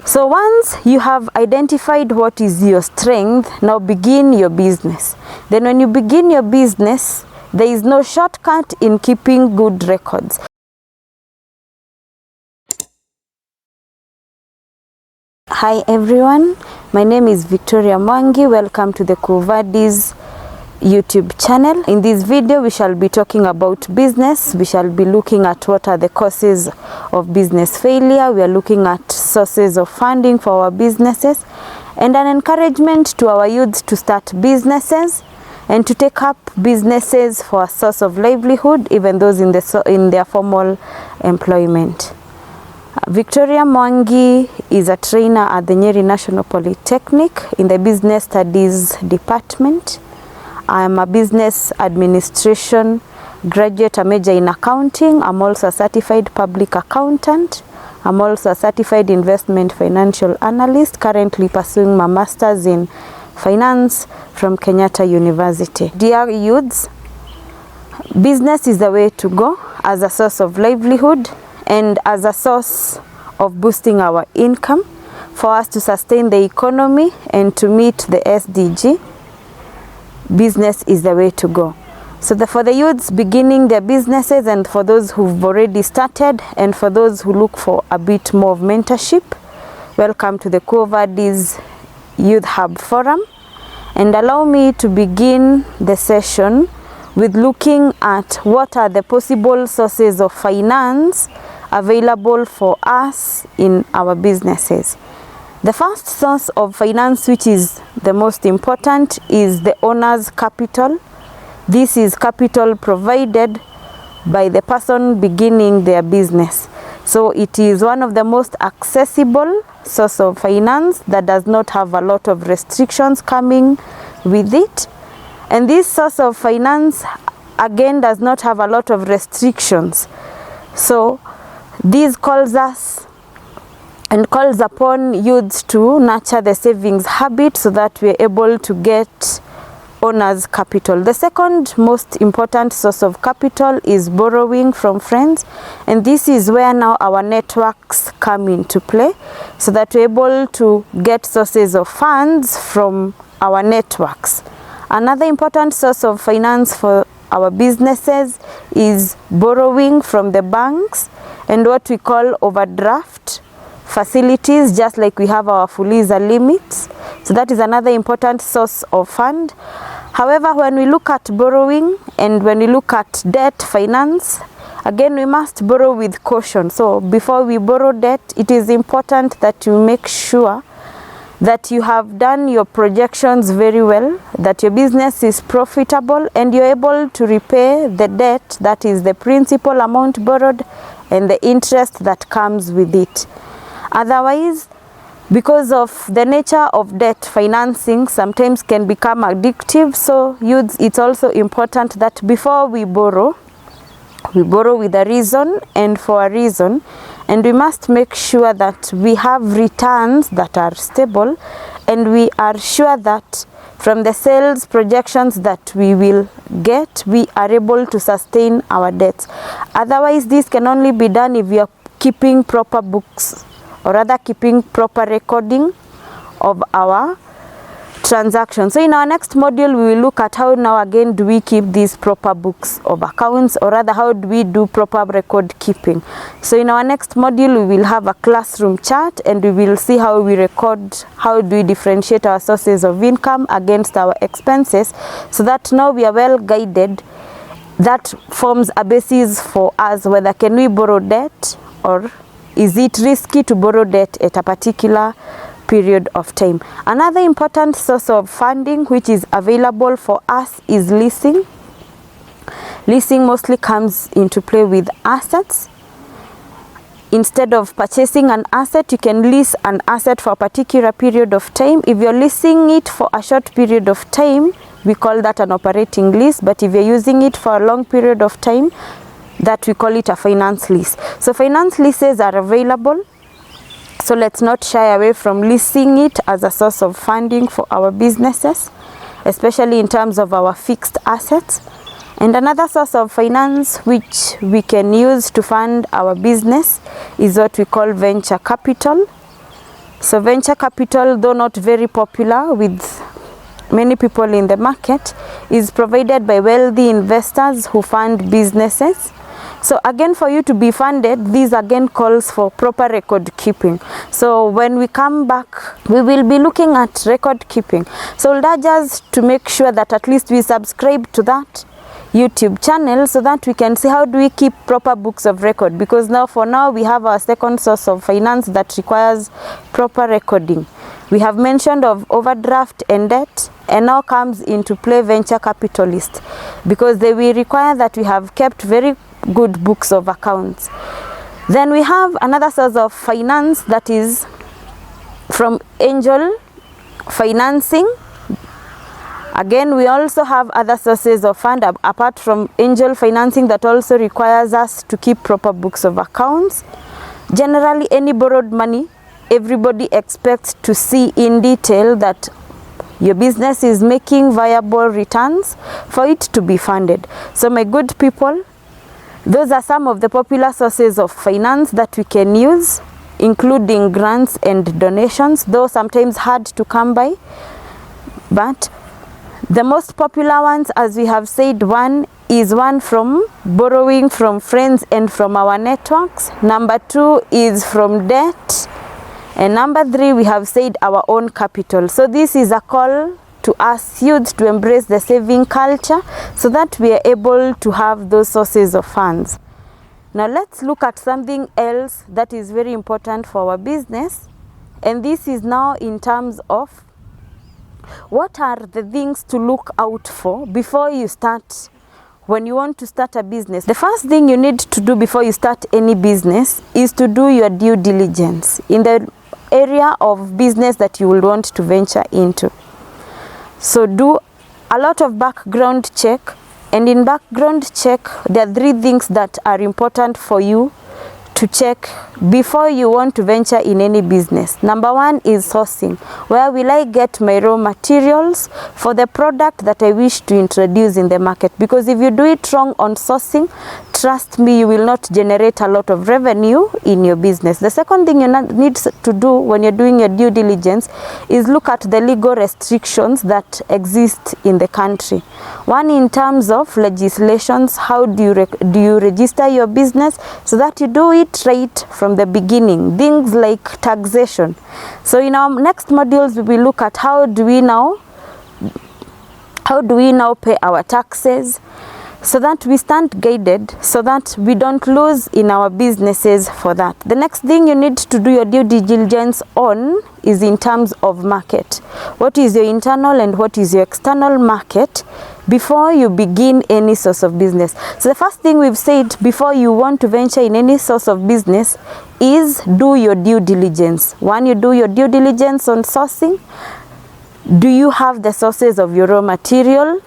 So once you have identified what is your strength, now begin your business. Then when you begin your business, there is no shortcut in keeping good records. Hi everyone, my name is Victoria Mwangi. Welcome to the Quo Vadis YouTube channel. In this video we shall be talking about business. We shall be looking at what are the causes of business failure. We are looking at sources of funding for our businesses and an encouragement to our youth to start businesses and to take up businesses for a source of livelihood, even those in their formal employment. Victoria Mwangi is a trainer at the Nyeri National Polytechnic in the Business Studies Department. I am a business administration graduate, a major in accounting. I'm also a certified public accountant. I'm also a certified investment financial analyst, currently pursuing my master's in finance from Kenyatta University. Dear youths, business is the way to go as a source of livelihood and as a source of boosting our income for us to sustain the economy and to meet the SDG. Business is the way to go. So for the youths beginning their businesses, and for those who've already started, and for those who look for a bit more of mentorship, welcome to the Quo Vadis Youth Hub Forum. And allow me to begin the session with looking at what are the possible sources of finance available for us in our businesses. The first source of finance, which is the most important, is the owner's capital. This is capital provided by the person beginning their business. So it is one of the most accessible source of finance that does not have a lot of restrictions coming with it. And this source of finance again does not have a lot of restrictions. So this calls us and calls upon youths to nurture the savings habit so that we're able to get owner's capital. The second most important source of capital is borrowing from friends, and this is where now our networks come into play so that we're able to get sources of funds from our networks. Another important source of finance for our businesses is borrowing from the banks and what we call overdraft facilities, just like we have our Fuliza limits. So that is another important source of fund. However, when we look at borrowing and when we look at debt finance, again we must borrow with caution. So before we borrow debt, it is important that you make sure that you have done your projections very well, that your business is profitable and you're able to repay the debt, that is the principal amount borrowed and the interest that comes with it. Otherwise, because of the nature of debt financing, sometimes can become addictive. So youths, it's also important that before we borrow with a reason and for a reason, and we must make sure that we have returns that are stable and we are sure that from the sales projections that we will get, we are able to sustain our debts. Otherwise, this can only be done if we are keeping proper books, or rather keeping proper recording of our transactions. So in our next module, we will look at how now again do we keep these proper books of accounts, or rather how do we do proper record keeping. So in our next module, we will have a classroom chart and we will see how we record, how do we differentiate our sources of income against our expenses, so that now we are well guided. That forms a basis for us whether can we borrow debt or is it risky to borrow debt at a particular period of time. Another important source of funding which is available for us is leasing. Leasing mostly comes into play with assets. Instead of purchasing an asset, you can lease an asset for a particular period of time. If you're leasing it for a short period of time, we call that an operating lease. But if you're using it for a long period of time, that we call it a finance lease. So finance leases are available. So let's not shy away from leasing it as a source of funding for our businesses, especially in terms of our fixed assets. And another source of finance which we can use to fund our business is what we call venture capital. So venture capital, though not very popular with many people in the market, is provided by wealthy investors who fund businesses. So again, for you to be funded, this again calls for proper record keeping. So when we come back, we will be looking at record keeping. So we'll urge us to make sure that at least we subscribe to that YouTube channel so that we can see how do we keep proper books of record, because now for now we have our second source of finance that requires proper recording. We have mentioned of overdraft and debt, and now comes into play venture capitalist, because they will require that we have kept very good books of accounts. Then we have another source of finance that is from angel financing. Again, we also have other sources of fund apart from angel financing that also requires us to keep proper books of accounts. Generally, any borrowed money, everybody expects to see in detail that your business is making viable returns for it to be funded. So my good people, those are some of the popular sources of finance that we can use, including grants and donations, though sometimes hard to come by. But the most popular ones, as we have said, one from borrowing from friends and from our networks. Number 2 is from debt. And number 3, we have said our own capital. So this is a call to us youths to embrace the saving culture so that we are able to have those sources of funds. Now let's look at something else that is very important for our business. And this is now in terms of what are the things to look out for before you start, when you want to start a business. The first thing you need to do before you start any business is to do your due diligence in the area of business that you will want to venture into. So do a lot of background check, and in background check there are 3 things that are important for you to check before you want to venture in any business. Number 1 is sourcing. Where will I get my raw materials for the product that I wish to introduce in the market? Because if you do it wrong on sourcing, trust me, you will not generate a lot of revenue in your business. The second thing you need to do when you're doing your due diligence is look at the legal restrictions that exist in the country. One, in terms of legislations, how do you register your business so that you do it right from the beginning. Things like taxation. So in our next modules we will look at how do we now pay our taxes, so that we stand guided, so that we don't lose in our businesses for that. The next thing you need to do your due diligence on is in terms of market. What is your internal and what is your external market before you begin any source of business? So the first thing we've said before you want to venture in any source of business is do your due diligence. One, you do your due diligence on sourcing. Do you have the sources of your raw material?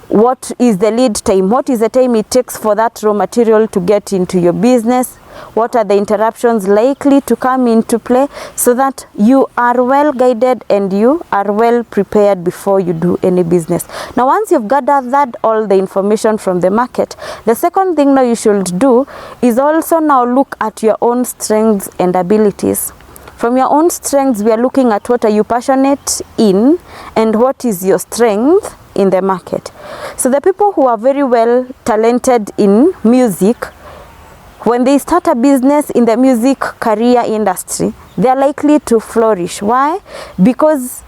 What is the lead time? What is the time it takes for that raw material to get into your business? What are the interruptions likely to come into play, so that you are well guided and you are well prepared before you do any business. Now once you've gathered all the information from the market, the second thing now you should do is also now look at your own strengths and abilities. From your own strengths, we are looking at what are you passionate in and what is your strength in the market. So the people who are very well talented in music, when they start a business in the music career industry, they are likely to flourish. Why? Because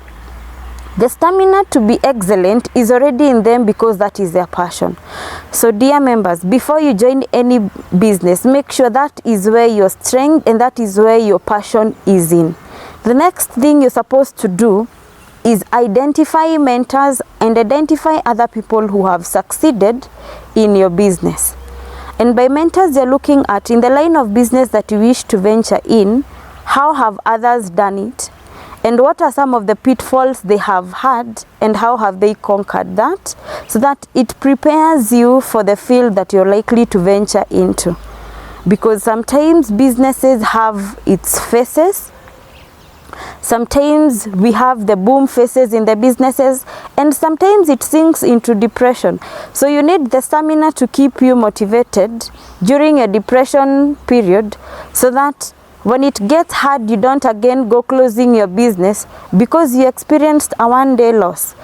the stamina to be excellent is already in them, because that is their passion. So dear members, before you join any business, make sure that is where your strength and that is where your passion is in. The next thing you're supposed to do is identify mentors and identify other people who have succeeded in your business. And by mentors, you're looking at, in the line of business that you wish to venture in, how have others done it, and what are some of the pitfalls they have had, and how have they conquered that, so that it prepares you for the field that you're likely to venture into. Because sometimes businesses have its phases. Sometimes we have the boom phases in the businesses, and sometimes it sinks into depression. So you need the stamina to keep you motivated during a depression period, so that When it gets hard, you don't again go closing your business because you experienced a one-day loss.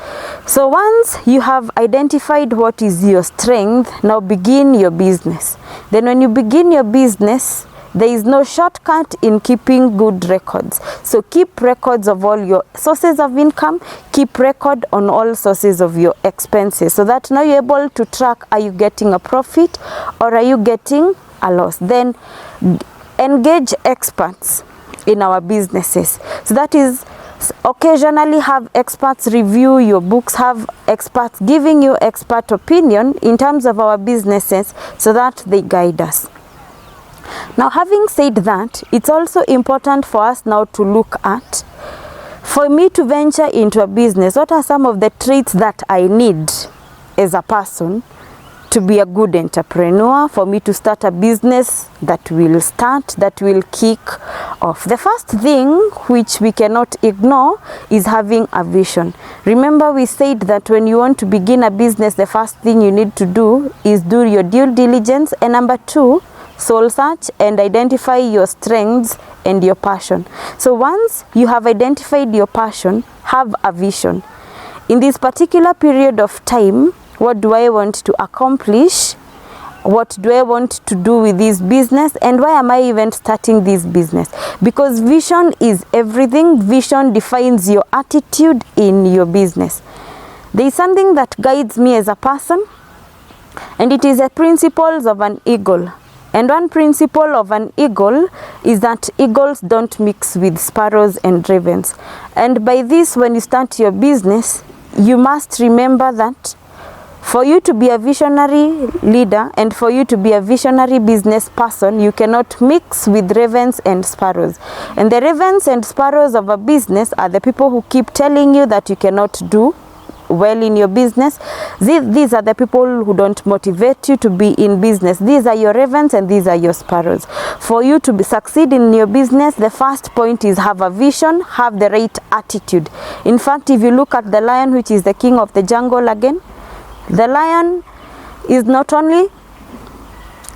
So once you have identified what is your strength, now begin your business. Then when you begin your business, there is no shortcut in keeping good records. So keep records of all your sources of income, keep record on all sources of your expenses, so that now you're able to track, are you getting a profit or are you getting a loss? Then engage experts in our businesses. So that is, occasionally have experts review your books, have experts giving you expert opinion in terms of our businesses, so that they guide us. Now, having said that, it's also important for us now to look at, for me to venture into a business, what are some of the traits that I need as a person to be a good entrepreneur, for me to start a business that will kick off. The first thing which we cannot ignore is having a vision. Remember, we said that when you want to begin a business, the first thing you need to do is do your due diligence, and number 2, soul search and identify your strengths and your passion. So once you have identified your passion, have a vision. In this particular period of time, what do I want to accomplish? What do I want to do with this business? And why am I even starting this business? Because vision is everything. Vision defines your attitude in your business. There is something that guides me as a person, and it is the principles of an eagle. And one principle of an eagle is that eagles don't mix with sparrows and ravens. And by this, when you start your business, you must remember that for you to be a visionary leader and for you to be a visionary business person, you cannot mix with ravens and sparrows. And the ravens and sparrows of a business are the people who keep telling you that you cannot do well in your business. These are the people who don't motivate you to be in business. These are your ravens and these are your sparrows. For you to succeed in your business, the first point is have a vision, have the right attitude. In fact, if you look at the lion, which is the king of the jungle again, the lion is not only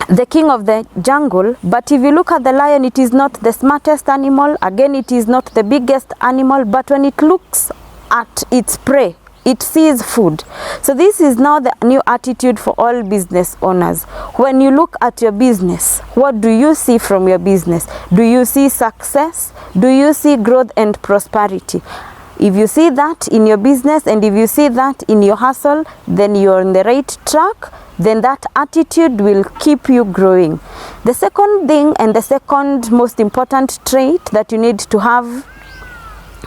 the king of the jungle, but if you look at the lion, it is not the smartest animal. Again, it is not the biggest animal, but when it looks at its prey, it sees food. So this is now the new attitude for all business owners. When you look at your business, what do you see from your business? Do you see success? Do you see growth and prosperity? If you see that in your business and if you see that in your hustle, then you're on the right track. Then that attitude will keep you growing. The second thing and the second most important trait that you need to have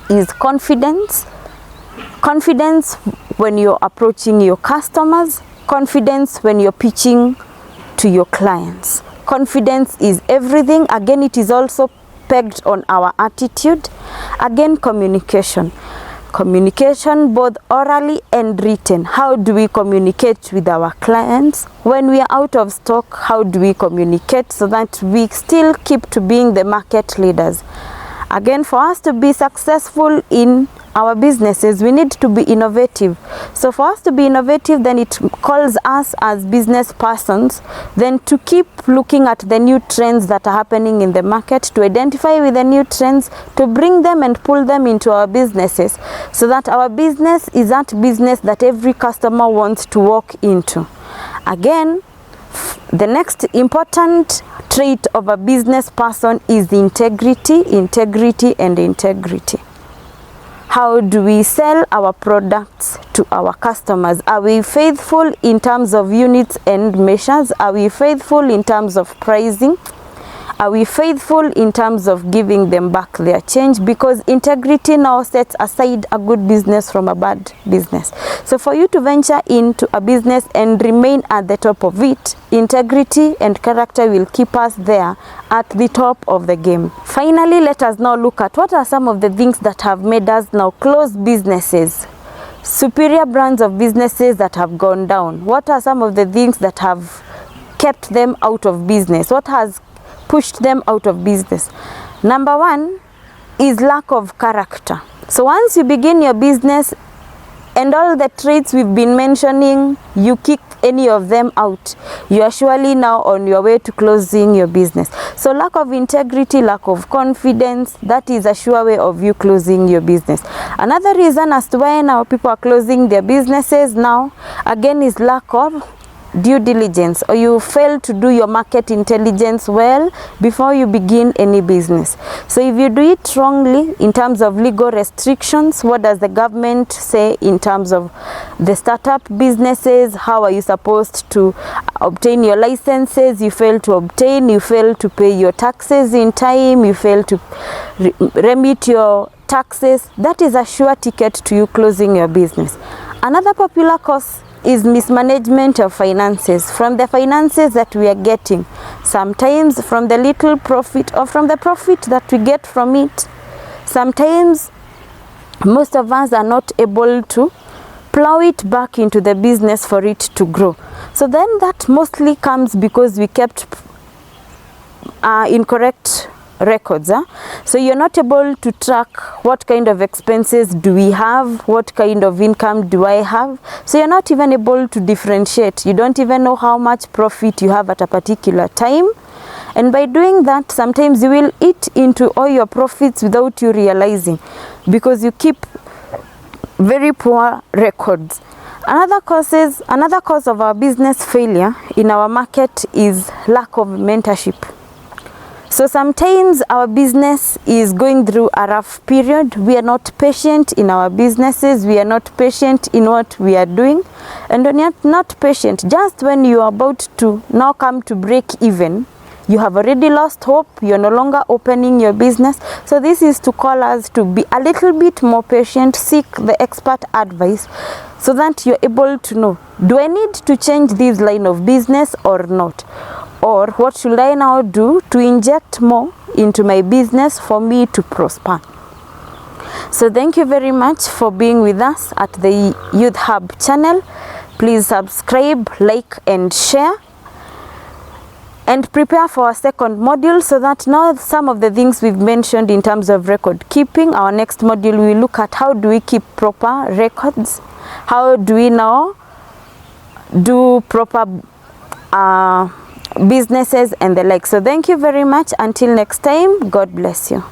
is confidence. Confidence when you're approaching your customers. Confidence when you're pitching to your clients. Confidence is everything. Again, it is also pegged on our attitude. Again, communication. Communication both orally and written. How do we communicate with our clients? When we are out of stock, how do we communicate so that we still keep to being the market leaders? Again, for us to be successful in our businesses, we need to be innovative. So for us to be innovative, then it calls us as business persons then to keep looking at the new trends that are happening in the market, to identify with the new trends, to bring them and pull them into our businesses, so that our business is that business that every customer wants to walk into. Again, the next important trait of a business person is integrity, integrity, and integrity. How do we sell our products to our customers? Are we faithful in terms of units and measures? Are we faithful in terms of pricing? Are we faithful in terms of giving them back their change? Because integrity now sets aside a good business from a bad business. So for you to venture into a business and remain at the top of it, integrity and character will keep us there at the top of the game. Finally, let us now look at what are some of the things that have made us now close businesses. Superior brands of businesses that have gone down. What are some of the things that have kept them out of business? What has pushed them out of business? Number one is lack of character. So once you begin your business, and all the traits we've been mentioning, you kick any of them out, you are surely now on your way to closing your business. So lack of integrity, lack of confidence, that is a sure way of you closing your business. Another reason as to why now people are closing their businesses now, again, is lack of due diligence, or you fail to do your market intelligence well before you begin any business. So if you do it wrongly in terms of legal restrictions, what does the government say in terms of the startup businesses? How are you supposed to obtain your licenses? You fail to obtain, you fail to pay your taxes in time, you fail to remit your taxes. That is a sure ticket to you closing your business. Another popular cause is mismanagement of finances. From the finances that we are getting, sometimes from the little profit or from the profit that we get from it, sometimes most of us are not able to plow it back into the business for it to grow. So then that mostly comes because we kept incorrect records. So you're not able to track what kind of expenses do we have, what kind of income do I have. So you're not even able to differentiate. You don't even know how much profit you have at a particular time. And by doing that, sometimes you will eat into all your profits without you realizing, because you keep very poor records. Another cause of our business failure in our market is lack of mentorship. So sometimes our business is going through a rough period. We are not patient in our businesses. We are not patient in what we are doing. And when you're not patient, just when you are about to now come to break even, you have already lost hope. You're no longer opening your business. So this is to call us to be a little bit more patient, seek the expert advice, so that you're able to know, do I need to change this line of business or not? Or what should I now do to inject more into my business for me to prosper? So thank you very much for being with us at the Youth Hub channel. Please subscribe, like and share. And prepare for our second module, so that now some of the things we've mentioned in terms of record keeping, our next module we look at how do we keep proper records, how do we now do proper businesses and the like. So thank you very much. Until next time, God bless you.